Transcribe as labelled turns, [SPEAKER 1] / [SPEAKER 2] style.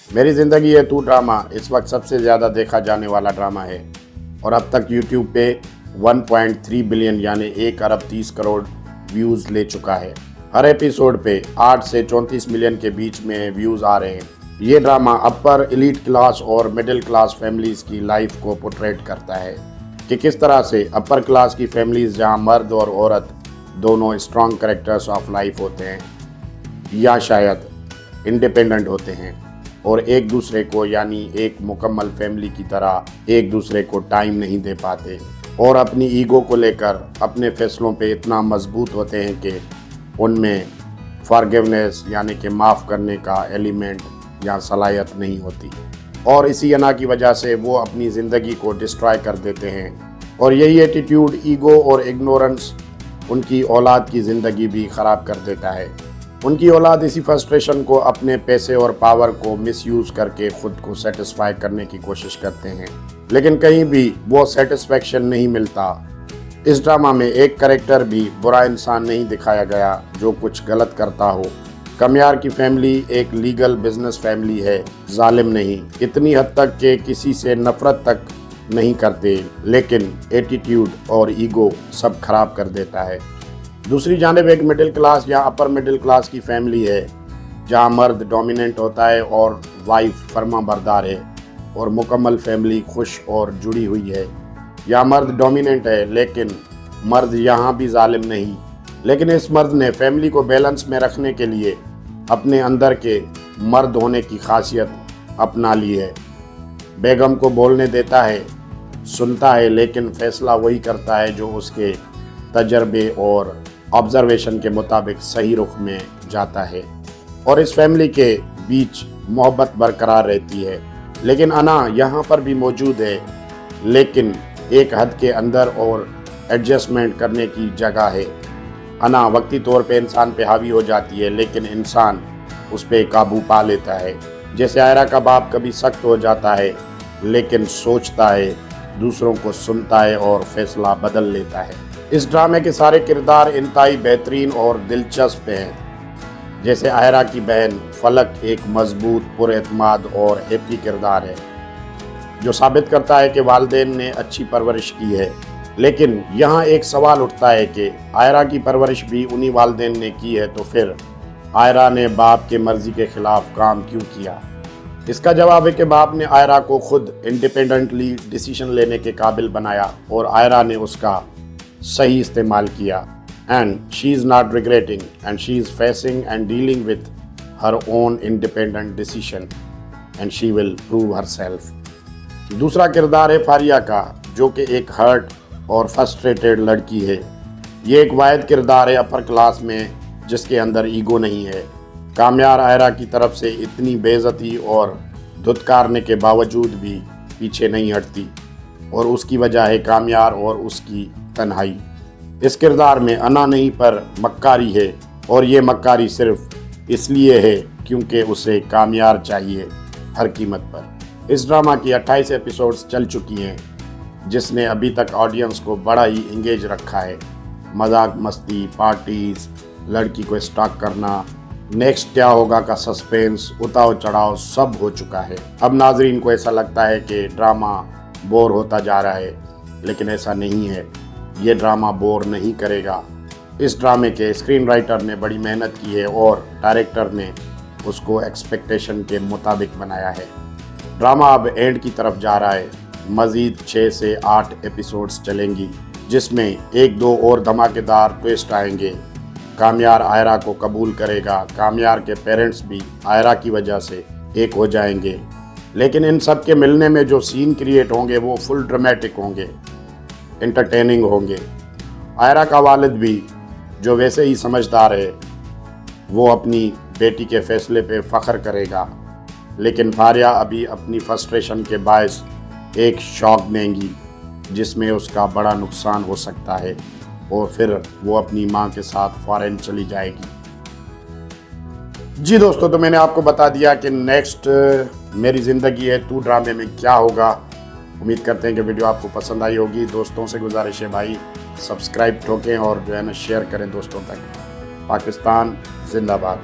[SPEAKER 1] मेरी ज़िंदगी है तू ड्रामा इस वक्त सबसे ज़्यादा देखा जाने वाला ड्रामा है और अब तक YouTube पे 1.3 बिलियन यानी 1 अरब 30 करोड़ व्यूज़ ले चुका है। हर एपिसोड पे 8 से 34 मिलियन के बीच में व्यूज़ आ रहे हैं। ये ड्रामा अपर एलीट क्लास और मिडिल क्लास फैमिलीज़ की लाइफ को पोर्ट्रेट करता है कि किस तरह से अपर क्लास की फैमिलीज़ जहां मर्द और औरत दोनों स्ट्रॉन्ग कैरेक्टर्स ऑफ लाइफ होते हैं या शायद इंडिपेंडेंट होते हैं और एक दूसरे को यानी एक मुकम्मल फैमिली की तरह एक दूसरे को टाइम नहीं दे पाते और अपनी ईगो को लेकर अपने फैसलों पे इतना मजबूत होते हैं कि उनमें फॉरगिवनेस यानी कि माफ़ करने का एलिमेंट या सलाहियत नहीं होती और इसी अना की वजह से वो अपनी ज़िंदगी को डिस्ट्रॉय कर देते हैं और यही एटीट्यूड, ईगो और इग्नोरेंस उनकी औलाद की ज़िंदगी भी ख़राब कर देता है। उनकी औलाद इसी फ्रस्ट्रेशन को अपने पैसे और पावर को मिसयूज़ करके ख़ुद को सेटिस्फाई करने की कोशिश करते हैं, लेकिन कहीं भी वो सेटिस्फेक्शन नहीं मिलता। इस ड्रामा में एक कैरेक्टर भी बुरा इंसान नहीं दिखाया गया जो कुछ गलत करता हो। कामयार की फैमिली एक लीगल बिजनेस फैमिली है, जालिम नहीं, इतनी हद तक कि किसी से नफ़रत तक नहीं करते, लेकिन एटीट्यूड और ईगो सब खराब कर देता है। दूसरी जानिब एक मिडिल क्लास या अपर मिडिल क्लास की फैमिली है जहां मर्द डोमिनेंट होता है और वाइफ फर्मा बरदार है और मुकम्मल फैमिली खुश और जुड़ी हुई है। या मर्द डोमिनेंट है लेकिन मर्द यहाँ भी जालिम नहीं, लेकिन इस मर्द ने फैमिली को बैलेंस में रखने के लिए अपने अंदर के मर्द होने की खासियत अपना ली है। बेगम को बोलने देता है, सुनता है, लेकिन फैसला वही करता है जो उसके तजर्बे और ऑब्जर्वेशन के मुताबिक सही रुख में जाता है और इस फैमिली के बीच मोहब्बत बरकरार रहती है। लेकिन अना यहाँ पर भी मौजूद है, लेकिन एक हद के अंदर और एडजस्टमेंट करने की जगह है। अना वक्ती तौर पे इंसान पे हावी हो जाती है, लेकिन इंसान उस पर काबू पा लेता है। जैसे आयरा का बाप कभी सख्त हो जाता है, लेकिन सोचता है, दूसरों को सुनता है और फैसला बदल लेता है। इस ड्रामे के सारे किरदार इंतहाई बेहतरीन और दिलचस्प हैं। जैसे आयरा की बहन फलक एक मजबूत, पुरएतमाद और हैप्पी किरदार है जो साबित करता है कि वालिदैन ने अच्छी परवरिश की है। लेकिन यहाँ एक सवाल उठता है कि आयरा की परवरिश भी उन्हीं वालिदैन ने की है, तो फिर आयरा ने बाप के मर्जी के खिलाफ काम क्यों किया? इसका जवाब है कि बाप ने आयरा को खुद इंडिपेंडेंटली डिसीजन लेने के काबिल बनाया और आयरा ने उसका सही इस्तेमाल किया। And she is not regretting and she is facing and dealing with her own independent decision and she will prove her self. दूसरा किरदार है फारिया का, जो कि एक हर्ट और फ्रस्ट्रेटेड लड़की है। ये एक वाहिद किरदार है अपर क्लास में जिसके अंदर ईगो नहीं है। कामयार आयरा की तरफ से इतनी बेइज्जती और धुतकारने के बावजूद भी पीछे नहीं हटती और उसकी वजह है कामयार और उसकी तन्हाई। इस किरदार में अना नहीं पर मक्कारी है और ये मक्कारी सिर्फ इसलिए है क्योंकि उसे कामयार चाहिए हर कीमत पर। इस ड्रामा की 28 एपिसोड्स चल चुकी हैं जिसने अभी तक ऑडियंस को बड़ा ही इंगेज रखा है। मजाक मस्ती, पार्टीज, लड़की को स्टॉक करना, नेक्स्ट क्या होगा का सस्पेंस, उतार चढ़ाव सब हो चुका है। अब नाजरीन को ऐसा लगता है कि ड्रामा बोर होता जा रहा है, लेकिन ऐसा नहीं है। ये ड्रामा बोर नहीं करेगा। इस ड्रामे के स्क्रीन राइटर ने बड़ी मेहनत की है और डायरेक्टर ने उसको एक्सपेक्टेशन के मुताबिक बनाया है। ड्रामा अब एंड की तरफ जा रहा है। मज़ीद 6 से 8 एपिसोड्स चलेंगी जिसमें 1-2 और धमाकेदार ट्विस्ट आएंगे। कामयार आयरा को कबूल करेगा, कामयार के पेरेंट्स भी आयरा की वजह से एक हो जाएंगे, लेकिन इन सब के मिलने में जो सीन क्रिएट होंगे वो फुल ड्रामेटिक होंगे, एंटरटेनिंग होंगे। आयरा का वालिद भी जो वैसे ही समझदार है वो अपनी बेटी के फैसले पे फ़ख्र करेगा, लेकिन फारिया अभी अपनी फ्रस्ट्रेशन के बायस एक शॉक देंगी जिसमें उसका बड़ा नुकसान हो सकता है और फिर वो अपनी माँ के साथ फॉरेन चली जाएगी। जी दोस्तों, तो मैंने आपको बता दिया कि नेक्स्ट मेरी ज़िंदगी है तू ड्रामे में क्या होगा। उम्मीद करते हैं कि वीडियो आपको पसंद आई होगी। दोस्तों से गुजारिश है भाई सब्सक्राइब ठोकें और जो है ना शेयर करें दोस्तों तक। पाकिस्तान जिंदाबाद।